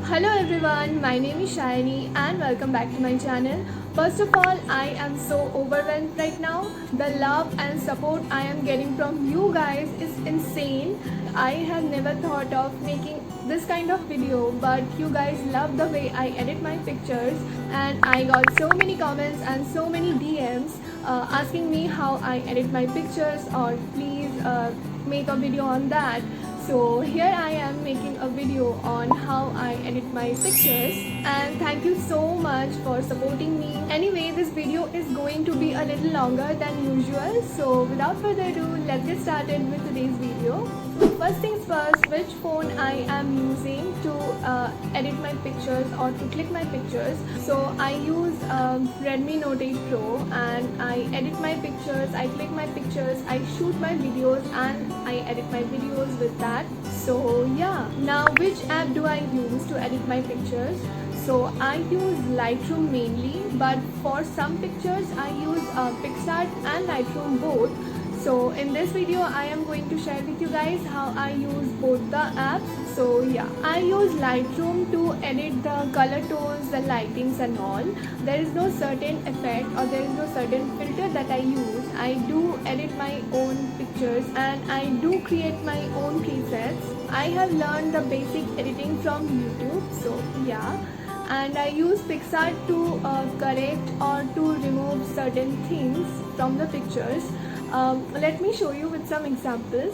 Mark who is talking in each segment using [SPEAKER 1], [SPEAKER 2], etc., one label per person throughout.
[SPEAKER 1] Hello everyone, my name is Sayani and welcome back to my channel. First of all, I am so overwhelmed right now. The love and support I am getting from you guys is insane. I have never thought of making this kind of video, but you guys love the way I edit my pictures, and I got so many comments and so many DMs asking me how I edit my pictures, or please make a video on that. So here I am making a video on how I edit my pictures, and thank you so much for supporting me. Anyway, this video is going to be a little longer than usual, so without further ado, let's get started with today's video. First things first, which phone I am using to edit my pictures or to click my pictures. So I use Redmi Note 8 Pro, and I edit my pictures, I click my pictures, I shoot my videos, and I edit my videos with that. So yeah, now which app do I use to edit my pictures? So I use Lightroom mainly, but for some pictures I use Biscuit and Lightroom both. So in this video I am going to share with you guys how I use both the apps. So yeah, I use Lightroom to edit the color tones, the lightings and all. There is no certain effect or there is no certain filter that I use. I do edit my own pictures and I do create my own presets. I have learned the basic editing from YouTube, so yeah. And I use Biscuit to correct or to remove certain things from the pictures. Let me show you with some examples.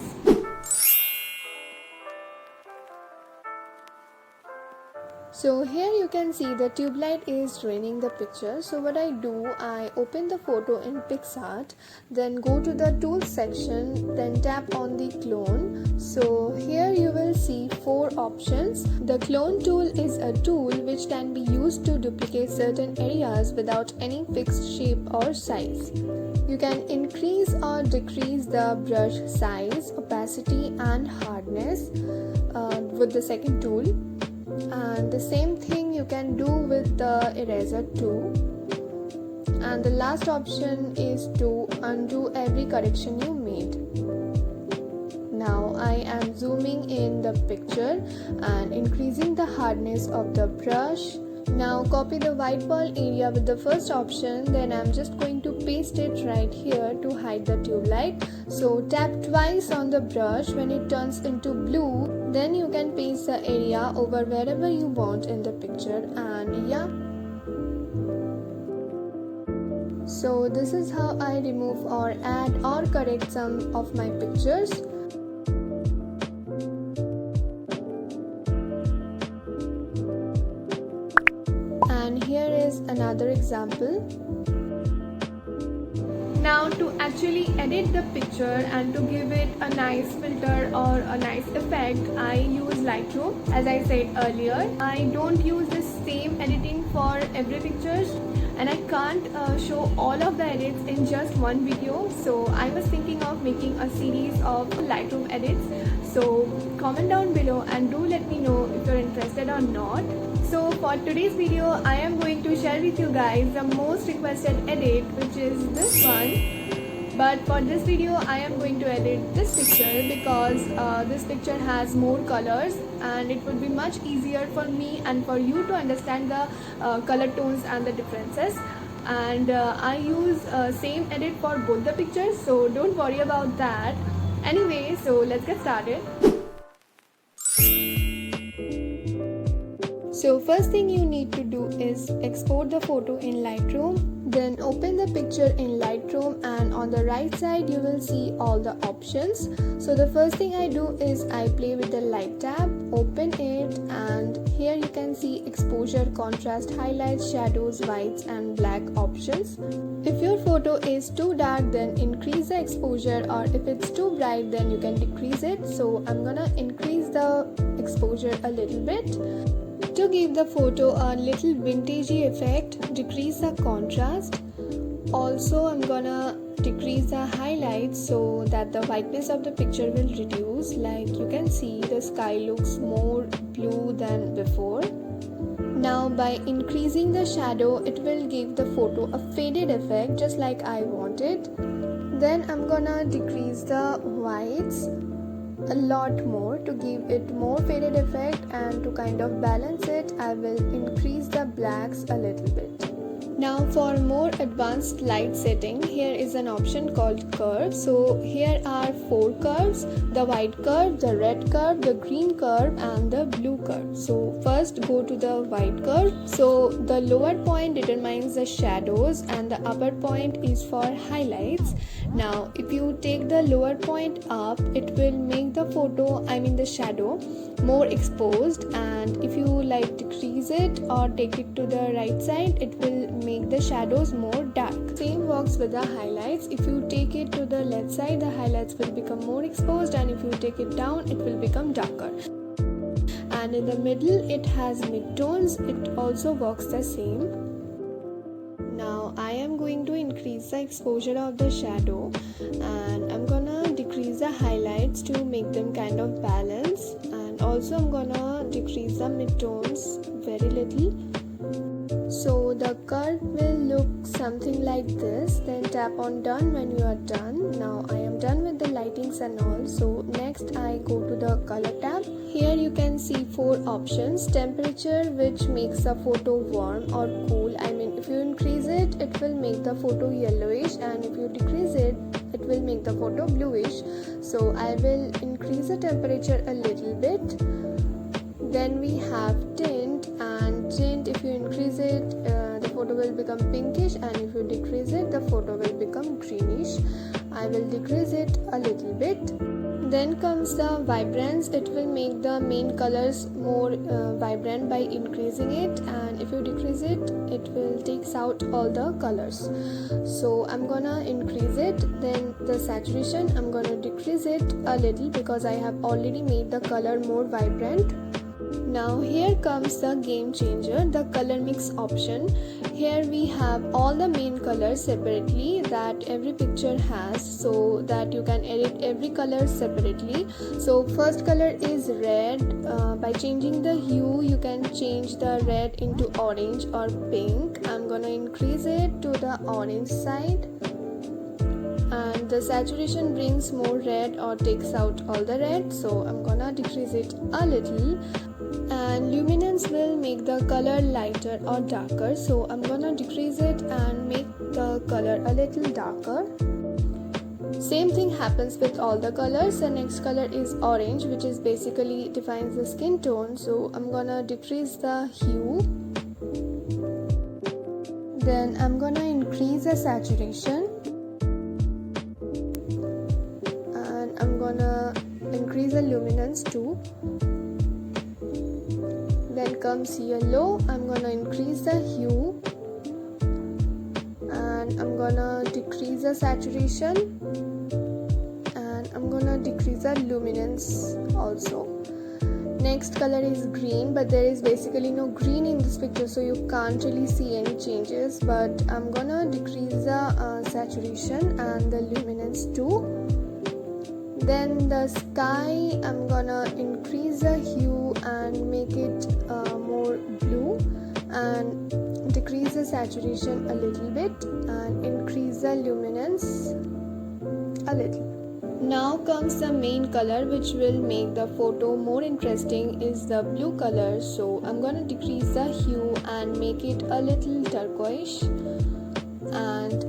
[SPEAKER 1] So here you can see the tube light is ruining the picture. So what I do, I open the photo in Biscuit, then go to the tools section, then tap on the clone. So here you will see 4 options. The clone tool is a tool which can be used to duplicate certain areas without any fixed shape or size. You can increase or decrease the brush size, opacity and hardness with the second tool. And the same thing you can do with the eraser too. And the last option is to undo every correction you made. Now I am zooming in the picture and increasing the hardness of the brush. Now copy the white ball area with the first option, then I'm just going to paste it right here to hide the tube light. So tap twice on the brush. When it turns into blue, then you can paste the area over wherever you want in the picture, and yeah. So this is how I remove or add or correct some of my pictures. And here is another example. Now to actually edit the picture and to give it a nice filter or a nice effect, I use Lightroom. As I said earlier, I don't use the same editing for every picture, and I can't show all of the edits in just one video. So I was thinking of making a series of Lightroom edits. So comment down below and do let me know if you're interested or not. So for today's video, I am going to share with you guys the most requested edit, which is this one. But for this video, I am going to edit this picture because this picture has more colors, and it would be much easier for me and for you to understand the color tones and the differences. And I use same edit for both the pictures, so don't worry about that. Anyway, so let's get started. So first thing you need to do is export the photo in Lightroom, then open the picture in Lightroom, and on the right side you will see all the options. So the first thing I do is I play with the light tab, open it, and here you can see exposure, contrast, highlights, shadows, whites and black options. If your photo is too dark, then increase the exposure, or if it's too bright, then you can decrease it. So I'm gonna increase the exposure a little bit. To give the photo a little vintagey effect, decrease the contrast. Also, I'm gonna decrease the highlights so that the whiteness of the picture will reduce. Like you can see, the sky looks more blue than before. Now by increasing the shadow, it will give the photo a faded effect just like I want it. Then I'm gonna decrease the whites. a lot more. To give it more faded effect and to kind of balance it, I will increase the blacks a little bit. Now for more advanced light setting, here is an option called curve. So here are 4 curves: the white curve, the red curve, the green curve and the blue curve. So first go to the white curve. So the lower point determines the shadows and the upper point is for highlights. Now if you take the lower point up, it will make the photo, the shadow, more exposed, and if you decrease it or take it to the right side, it will make the shadows more dark. Same works with the highlights. If you take it to the left side, the highlights will become more exposed, and if you take it down, it will become darker. And in the middle it has midtones, it also works the same. Now I am going to increase the exposure of the shadow, and I'm gonna decrease the highlights to make them kind of balance, and also I'm gonna decrease the midtones very little. So the curve will look something like this. Then tap on done when you are done. Now I am done with the lightings and all. So next I go to the color tab. Here you can see 4 options. Temperature, which makes the photo warm or cool. If you increase it, it will make the photo yellowish, and if you decrease it, it will make the photo bluish. So I will increase the temperature a little bit. Then we have tint, and tint, if you increase it, the photo will become pinkish, and if you decrease it, the photo will become greenish. I will decrease it a little bit. Then comes the vibrance. It will make the main colors more vibrant by increasing it, and if you decrease it, it will takes out all the colors. So I'm gonna increase it. Then the saturation, I'm gonna decrease it a little because I have already made the color more vibrant. Now here comes the game changer, the color mix option. Here we have all the main colors separately that every picture has, so that you can edit every color separately. So first color is red. By changing the hue, you can change the red into orange or pink. I'm gonna increase it to the orange side. And the saturation brings more red or takes out all the red, so I'm gonna decrease it a little. And luminance will make the color lighter or darker, so I'm gonna decrease it and make the color a little darker. Same thing happens with all the colors. The next color is orange, which is basically defines the skin tone, so I'm gonna decrease the hue. Then I'm gonna increase the saturation, and I'm gonna increase the luminance too. Then comes yellow. I'm gonna increase the hue, and I'm gonna decrease the saturation, and I'm gonna decrease the luminance also. Next color is green, but there is basically no green in this picture, so you can't really see any changes, but I'm gonna decrease the saturation and the luminance too. Then the sky, I'm gonna increase the hue and make it more blue, and decrease the saturation a little bit and increase the luminance a little. Now comes the main color, which will make the photo more interesting, is the blue color. So I'm gonna decrease the hue and make it a little turquoise, and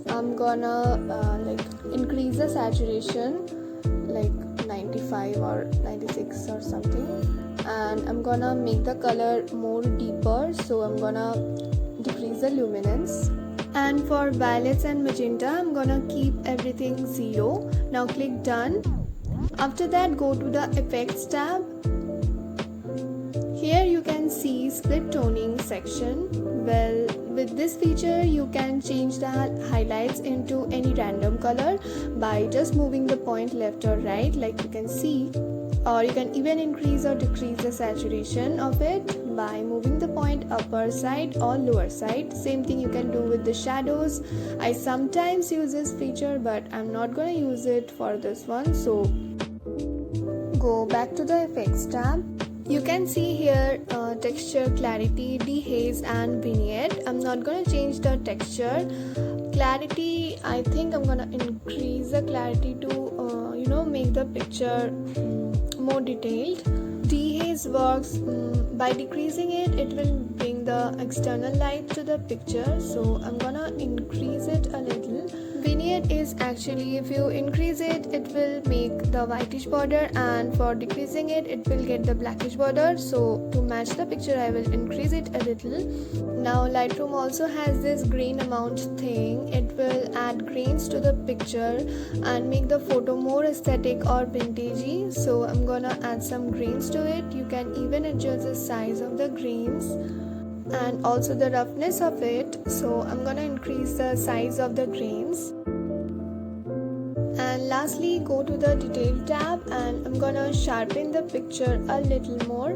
[SPEAKER 1] I'm gonna increase the saturation 95 or 96 or something, and I'm gonna make the color more deeper, so I'm gonna decrease the luminance. And for violets and magenta, I'm gonna keep everything 0. Now click done. After that, go to the effects tab. Here you can see split toning section. Well, with this feature you can change the highlights into any random color by just moving the point left or right, like you can see, or you can even increase or decrease the saturation of it by moving the point upper side or lower side. Same thing you can do with the shadows. I sometimes use this feature, but I'm not gonna use it for this one, so go back to the effects tab. You can see here texture, clarity, dehaze and vignette. I'm not gonna change the texture. Clarity, I think I'm gonna increase the clarity to make the picture more detailed. Dehaze works by decreasing it. It will bring the external light to the picture, so I'm gonna increase it a little. Vignette is actually, if you increase it, it will make the whitish border, and for decreasing it, it will get the blackish border. So to match the picture, I will increase it a little. Now Lightroom also has this grain amount thing. It will add grains to the picture and make the photo more aesthetic or vintagey. So I'm gonna add some grains to it. You can even adjust the size of the grains and also the roughness of it. So I'm gonna increase the size of the grains. And lastly, go to the detail tab and I'm gonna sharpen the picture a little more.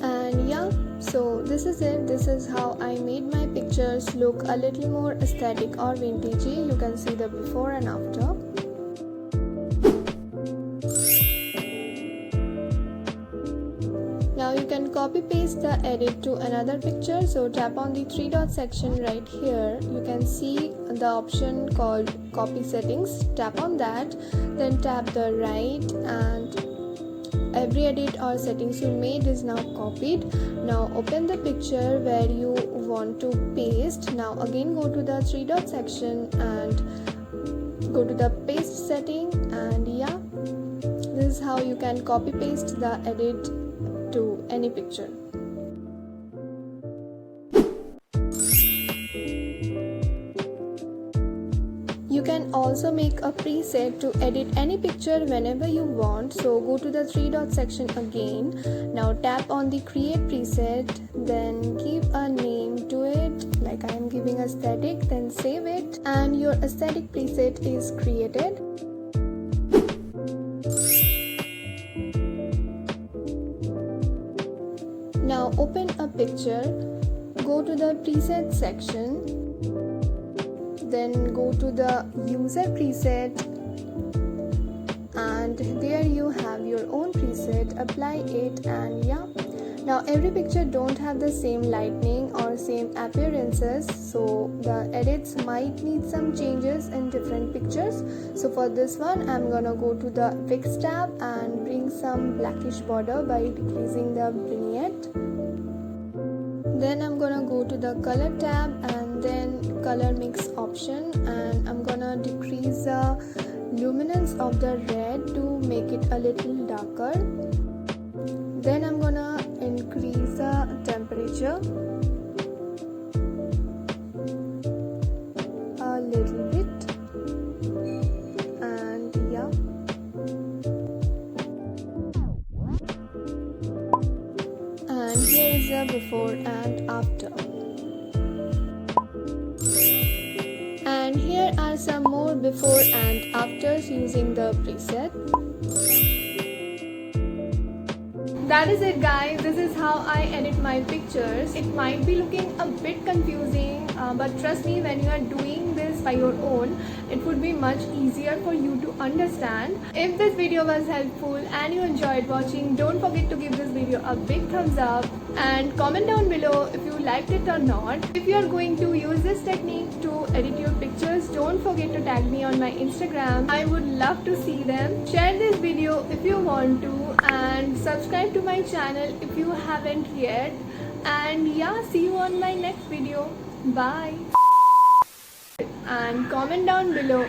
[SPEAKER 1] And yeah, so this is it. This is how I made my pictures look a little more aesthetic or vintagey. You can see the before and after. Now you can copy paste the edit to another picture. So tap on the three dot section right here. You can see the option called copy settings. Tap on that, then tap the right, and every edit or settings you made is now copied. Now open the picture where you want to paste. Now again go to the three dot section and go to the paste setting, and yeah, this is how you can copy paste the edit to any picture. You can also make a preset to edit any picture whenever you want. So go to the three dot section again. Now tap on the create preset, then give a name to it, like I am giving aesthetic, then save it, and your aesthetic preset is created. Now open a picture, go to the preset section, then go to the user preset, and there you have your own preset. Apply it, and yeah, now every picture don't have the same lighting or same appearances, so the edits might need some changes in different pictures. So for this one, I'm gonna go to the Fix tab and bring some blackish border by decreasing the vignette. Then I'm gonna go to the color tab and then color mix option, and I'm gonna decrease the luminance of the red to make it a little darker. Then I'm gonna increase the temperature a little bit, and yeah, and here is the before and after. And here are some more before and afters using the preset. That is it, guys. This is how I edit my pictures. It might be looking a bit confusing, but trust me, when you are doing this by your own, it would be much easier for you to understand. If this video was helpful and you enjoyed watching, don't forget to give this video a big thumbs up and comment down below if you liked it or not. If you are going to use this technique to edit your pictures, don't forget to tag me on my Instagram. I would love to see them. Share this video if you want to, and subscribe to my channel if you haven't yet. And yeah, see you on my next video. Bye. And comment down below